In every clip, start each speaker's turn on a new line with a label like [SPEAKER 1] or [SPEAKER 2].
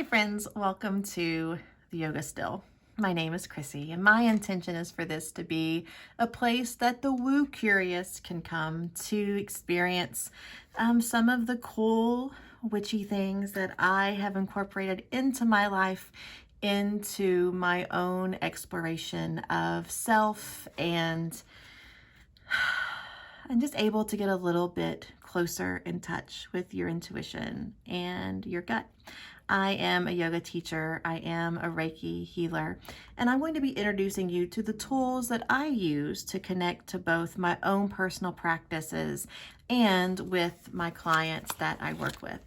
[SPEAKER 1] Hi friends, welcome to the Yoga Still. My name is Chrissy and my intention is for this to be a place that the woo curious can come to experience some of the cool witchy things that I have incorporated into my life, into my own exploration of self, and I'm just able to get a little bit closer in touch with your intuition and your gut. I am a yoga teacher, I am a Reiki healer, and I'm going to be introducing you to the tools that I use to connect to both my own personal practices and with my clients that I work with.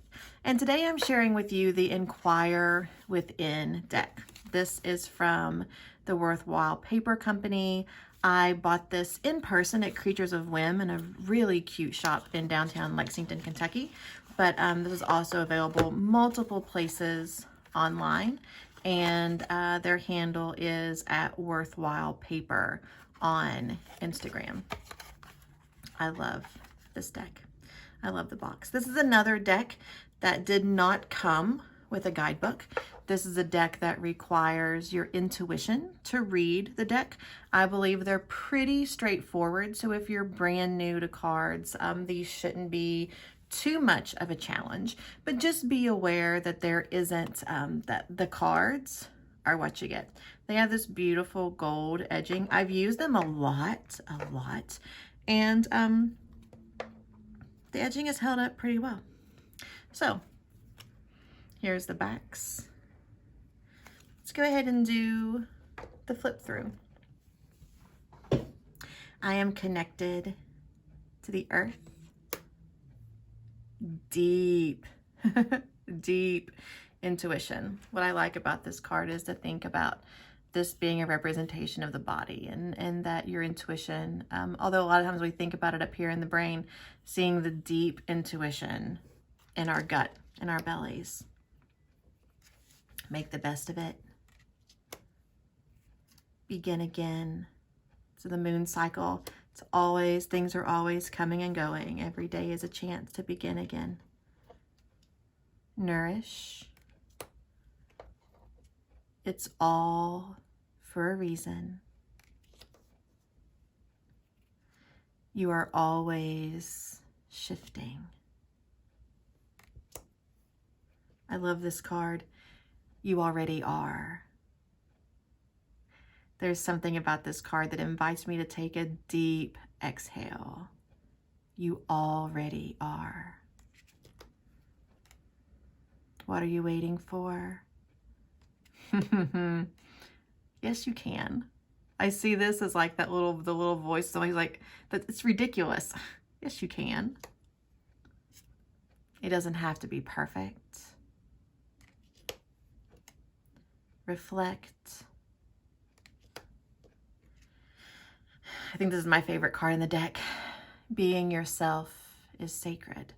[SPEAKER 1] And today I'm sharing with you the Inquire Within deck. This is from the Worthwhile Paper Company. I bought this in person at Creatures of Whim in a really cute shop in downtown Lexington, Kentucky. But this is also available multiple places online, and their handle is at Worthwhile Paper on Instagram. I love this deck. I love the box. This is another deck that did not come with a guidebook. This is a deck that requires your intuition to read the deck. I believe they're pretty straightforward, so if you're brand new to cards, these shouldn't be too much of a challenge, but just be aware that there isn't, that the cards are what you get. They have this beautiful gold edging. I've used them a lot, and the edging has held up pretty well. So here's the backs. Let's go ahead and do the flip through. I am connected to the earth. Deep, deep intuition. What I like about this card is to think about this being a representation of the body, and that your intuition, although a lot of times we think about it up here in the brain, seeing the deep intuition in our gut, in our bellies. Make the best of it. Begin again. So the moon cycle, it's always, things are always coming and going. Every day is a chance to begin again. Nourish. It's all for a reason. You are always shifting. I love this card. You already are. There's something about this card that invites me to take a deep exhale. You already are. What are you waiting for? Yes, you can. I see this as like the little voice. Somebody's like, that it's ridiculous. Yes, you can. It doesn't have to be perfect. Reflect. I think this is my favorite card in the deck. Being yourself is sacred.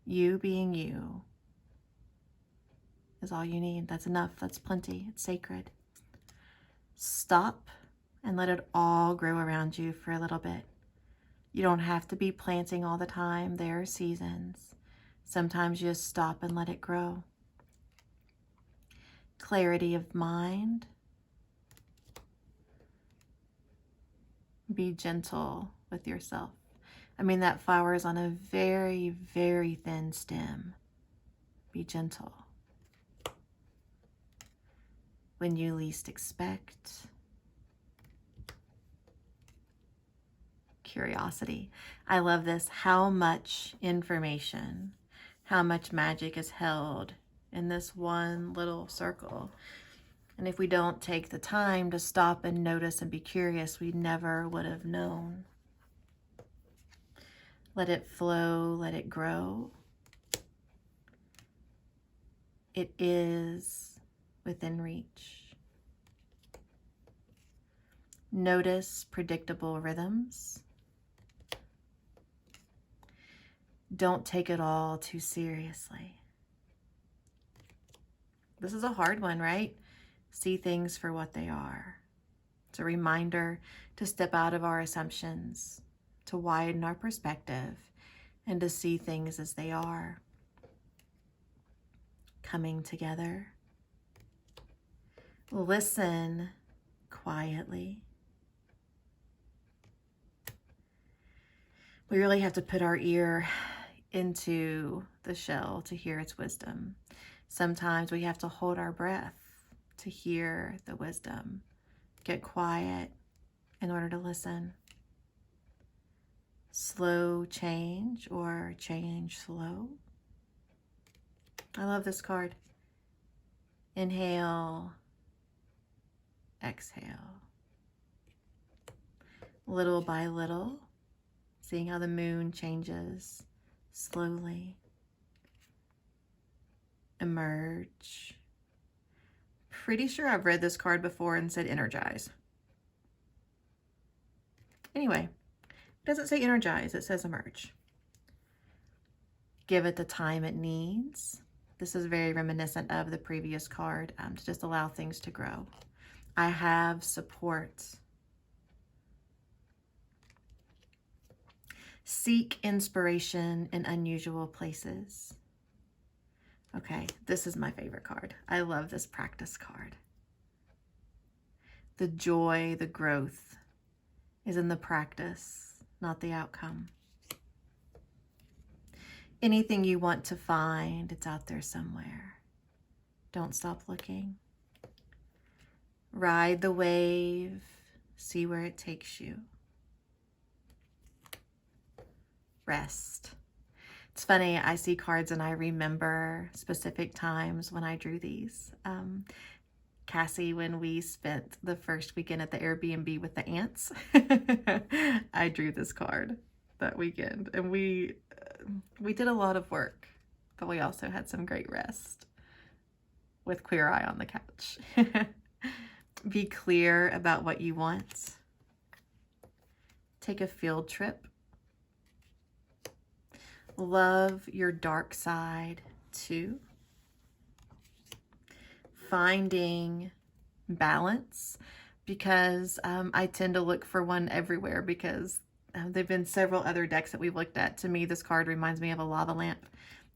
[SPEAKER 1] You being you is all you need. That's enough. That's plenty. It's sacred. Stop and let it all grow around you for a little bit. You don't have to be planting all the time. There are seasons. Sometimes you just stop and let it grow. Clarity of mind. Be gentle with yourself. I mean, that flower is on a very, very thin stem. Be gentle. When you least expect. Curiosity. I love this. How much information, how much magic is held in this one little circle. And if we don't take the time to stop and notice and be curious, we never would have known. Let it flow, let it grow. It is within reach. Notice predictable rhythms. Don't take it all too seriously. This is a hard one, right? See things for what they are. It's a reminder to step out of our assumptions, to widen our perspective, and to see things as they are. coming together. Listen quietly. We really have to put our ear into the shell to hear its wisdom. Sometimes we have to hold our breath to hear the wisdom. Get quiet in order to listen. Slow change or change slow. I love this card. Inhale, exhale. Little by little, seeing how the moon changes slowly. Emerge. Pretty sure I've read this card before and said energize. Anyway, it doesn't say energize, it says emerge. Give it the time it needs. This is very reminiscent of the previous card, to just allow things to grow. I have support. Seek inspiration in unusual places. Okay, this is my favorite card. I love this practice card. The joy, the growth is in the practice, not the outcome. Anything you want to find, it's out there somewhere. Don't stop looking. Ride the wave, see where it takes you. Rest. It's funny, I see cards and I remember specific times when I drew these. Cassie, when we spent the first weekend at the Airbnb with the ants, I drew this card that weekend. And we did a lot of work, but we also had some great rest with Queer Eye on the couch. Be clear about what you want. Take a field trip. Love your dark side too. Finding balance, because I tend to look for one everywhere, because there've been several other decks that we've looked at. To me, this card reminds me of a lava lamp.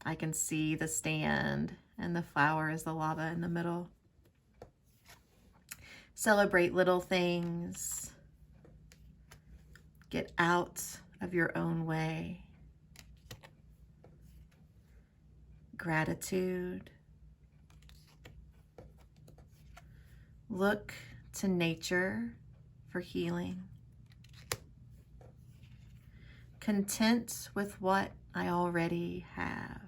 [SPEAKER 1] I can see the stand and the flower is the lava in the middle. Celebrate little things. Get out of your own way. Gratitude. Look to nature for healing. Content with what I already have.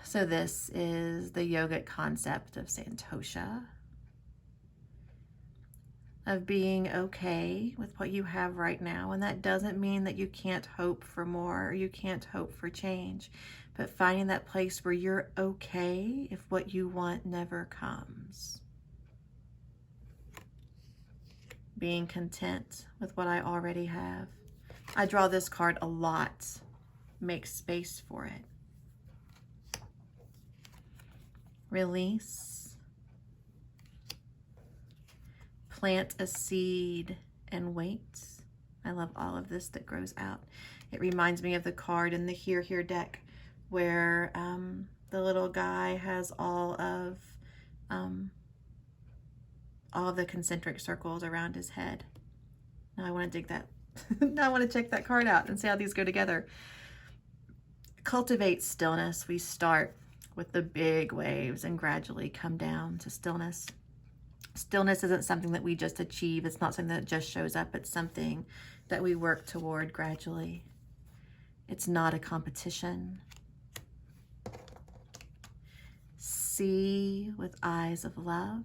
[SPEAKER 1] So this is the yogic concept of Santosha, of being okay with what you have right now. And that doesn't mean that you can't hope for more or you can't hope for change, but finding that place where you're okay if what you want never comes. Being content with what I already have. I draw this card a lot. Make space for it. Release. Plant a seed and wait. I love all of this that grows out. It reminds me of the card in the Here Here deck where the little guy has all of the concentric circles around his head. Now I want to dig that. Now I want to check that card out and see how these go together. Cultivate stillness. We start with the big waves and gradually come down to stillness. Stillness isn't something that we just achieve. It's not something that just shows up. It's something that we work toward gradually. It's not a competition. See with eyes of love.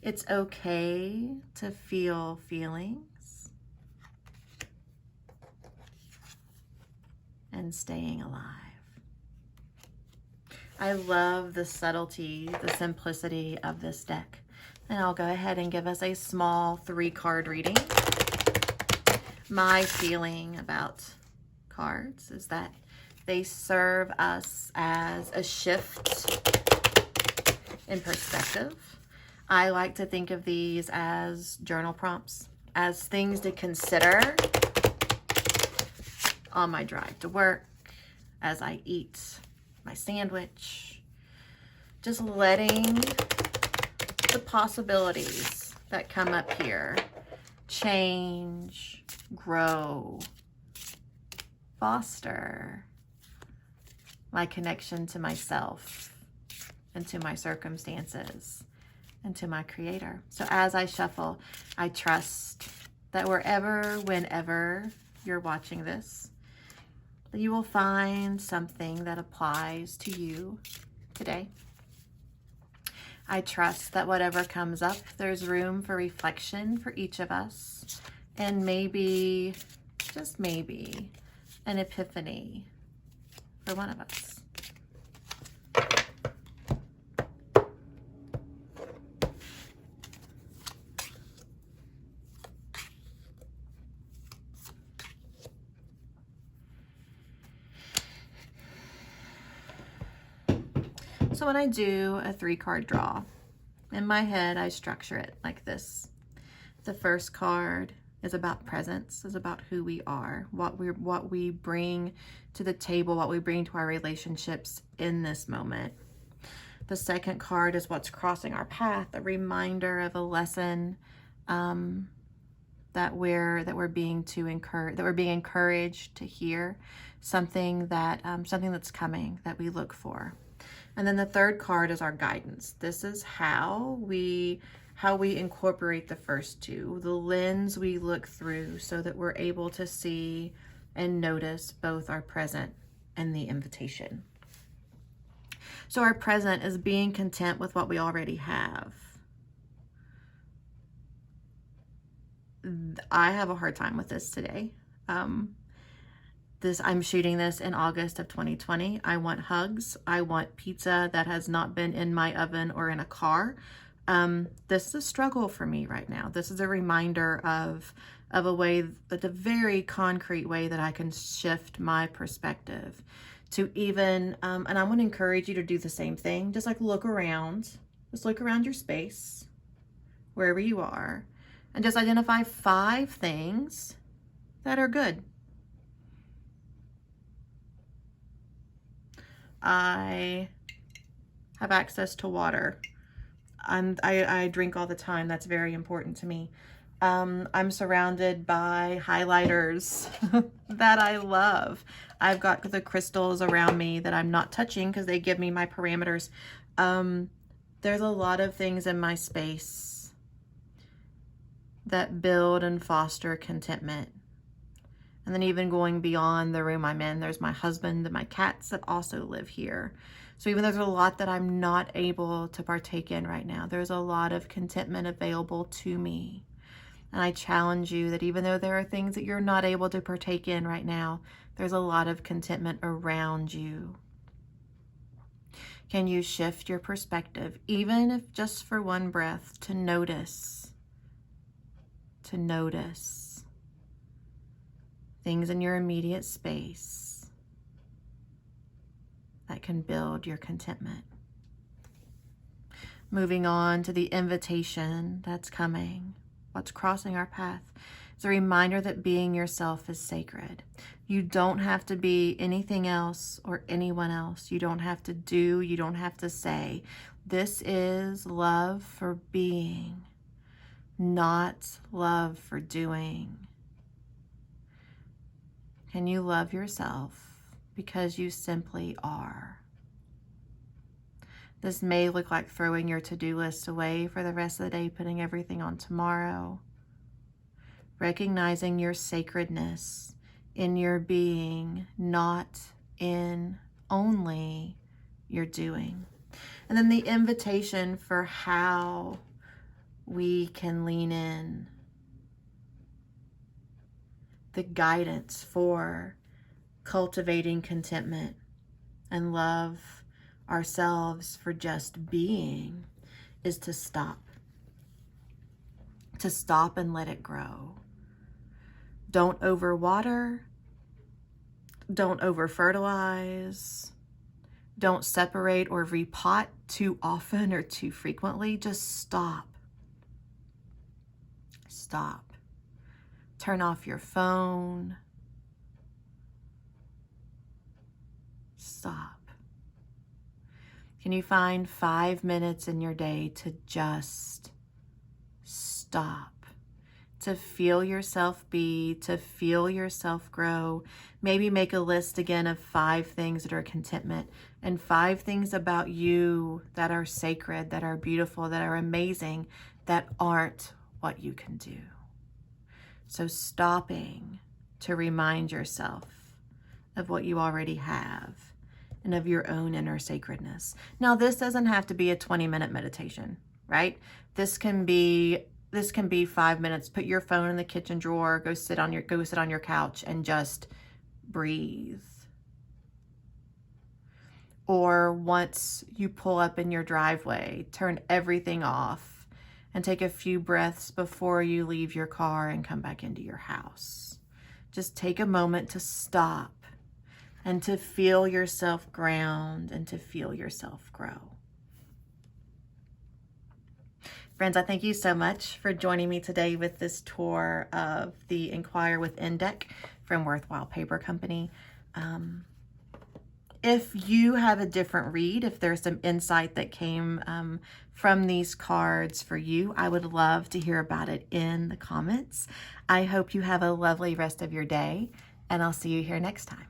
[SPEAKER 1] It's okay to feel feelings. And staying alive. I love the subtlety, the simplicity of this deck. And I'll go ahead and give us a small 3-card reading. My feeling about cards is that they serve us as a shift in perspective. I like to think of these as journal prompts, as things to consider on my drive to work, as I eat my sandwich, just letting the possibilities that come up here change, grow, foster my connection to myself and to my circumstances and to my Creator. So as I shuffle, I trust that wherever, whenever you're watching this, you will find something that applies to you today. I trust that whatever comes up, there's room for reflection for each of us, and maybe, just maybe, an epiphany for one of us. So when I do a 3-card draw, in my head, I structure it like this. The first card is about presence, is about who we are, what we bring to the table, what we bring to our relationships in this moment. The second card is what's crossing our path, a reminder of a lesson that we're being encouraged to hear, something that's coming that we look for. And then the third card is our guidance. This is how we incorporate the first two, the lens we look through so that we're able to see and notice both our present and the invitation. So our present is being content with what we already have. I have a hard time with this today. I'm shooting this in August of 2020. I want hugs. I want pizza that has not been in my oven or in a car. This is a struggle for me right now. This is a reminder of a way, a very concrete way that I can shift my perspective to even, and I want to encourage you to do the same thing. Just like look around your space, wherever you are, and just identify 5 things that are good. I have access to water. I drink all the time. That's very important to me. I'm surrounded by highlighters that I love. I've got the crystals around me that I'm not touching because they give me my parameters. There's a lot of things in my space that build and foster contentment. And then even going beyond the room I'm in, there's my husband and my cats that also live here. So even there's a lot that I'm not able to partake in right now, there's a lot of contentment available to me. And I challenge you that even though there are things that you're not able to partake in right now, there's a lot of contentment around you. Can you shift your perspective, even if just for one breath, to notice things in your immediate space that can build your contentment? Moving on to the invitation that's coming, what's crossing our path. It's a reminder that being yourself is sacred. You don't have to be anything else or anyone else. You don't have to do, you don't have to say. This is love for being, not love for doing. Can you love yourself because you simply are? This may look like throwing your to-do list away for the rest of the day, putting everything on tomorrow. Recognizing your sacredness in your being, not in only your doing. And then the invitation for how we can lean in. The guidance for cultivating contentment and love ourselves for just being is to stop and let it grow. Don't overwater, don't over-fertilize, don't separate or repot too often or too frequently. Just stop. Turn off your phone. Can you find 5 minutes in your day to just stop, to feel yourself be, to feel yourself grow? Maybe make a list again of 5 things that are contentment and 5 things about you that are sacred, that are beautiful, that are amazing, that aren't what you can do. So stopping to remind yourself of what you already have and of your own inner sacredness. Now, this doesn't have to be a 20-minute meditation, right? This can be 5 minutes. Put your phone in the kitchen drawer, go sit on your couch and just breathe. Or once you pull up in your driveway, turn everything off and take a few breaths before you leave your car and come back into your house. Just take a moment to stop and to feel yourself ground and to feel yourself grow. Friends, I thank you so much for joining me today with this tour of the Inquire Within deck from Worthwhile Paper Company. If you have a different read, if there's some insight that came from these cards for you, I would love to hear about it in the comments. I hope you have a lovely rest of your day, and I'll see you here next time.